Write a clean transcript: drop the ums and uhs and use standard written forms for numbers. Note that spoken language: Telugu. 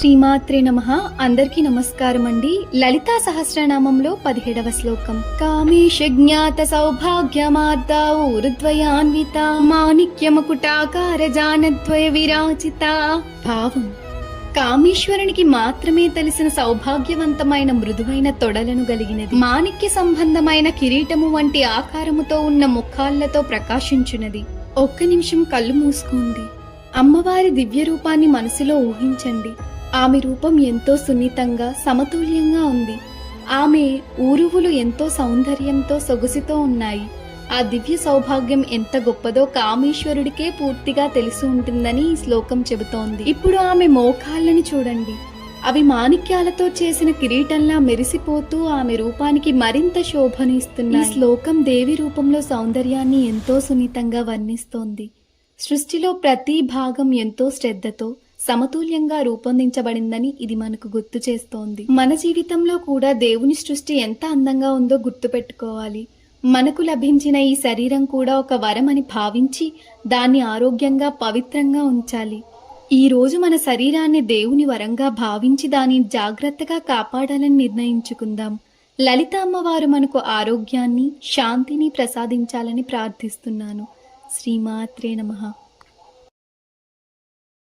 శ్రీమాత్రే నమః. అందరికీ నమస్కారం అండి. లలితా సహస్రనామంలో 17వ శ్లోకం. కామేశ జ్ఞాత సౌభాగ్యమార్ద ఊరుద్వయాన్విత మాణిక్యమకుటాకార జానద్వయ విరాజిత. భావం: కామేశ్వరునికి మాత్రమే తెలిసిన సౌభాగ్యవంతమైన మృదువైన తొడలను కలిగినది. మాణిక్య సంబంధమైన కిరీటము వంటి ఆకారముతో ఉన్న ముఖాళ్లతో ప్రకాశించున్నది. ఒక్క నిమిషం కళ్ళు మూసుకోండి. అమ్మవారి దివ్య రూపాన్ని మనసులో ఊహించండి. ఆమె రూపం ఎంతో సున్నితంగా, సమతుల్యంగా ఉంది. ఆమె ఊరువులు ఎంతో సౌందర్యంతో, సొగసుతో ఉన్నాయి. ఆ దివ్య సౌభాగ్యం ఎంత గొప్పదో కామేశ్వరుడికే పూర్తిగా తెలిసి ఉంటుందని ఈ శ్లోకం చెబుతోంది. ఇప్పుడు ఆమె మోకాళ్ళని చూడండి. అవి మాణిక్యాలతో చేసిన కిరీటంలా మెరిసిపోతూ ఆమె రూపానికి మరింత శోభను ఇస్తున్నాయి. ఈ శ్లోకం దేవి రూపంలో సౌందర్యాన్ని ఎంతో సున్నితంగా వర్ణిస్తోంది. సృష్టిలో ప్రతి భాగం ఎంతో శ్రద్ధతో, సమతుల్యంగా రూపొందించబడిందని ఇది మనకు గుర్తు చేస్తోంది. మన జీవితంలో కూడా దేవుని సృష్టి ఎంత అందంగా ఉందో గుర్తుపెట్టుకోవాలి. మనకు లభించిన ఈ శరీరం కూడా ఒక వరం అని భావించి దాన్ని ఆరోగ్యంగా, పవిత్రంగా ఉంచాలి. ఈ రోజు మన శరీరాన్ని దేవుని వరంగా భావించి దానిని జాగ్రత్తగా కాపాడాలని నిర్ణయించుకుందాం. లలిత అమ్మవారు మనకు ఆరోగ్యాన్ని, శాంతిని ప్రసాదించాలని ప్రార్థిస్తున్నాను. శ్రీమాత్రే నమః.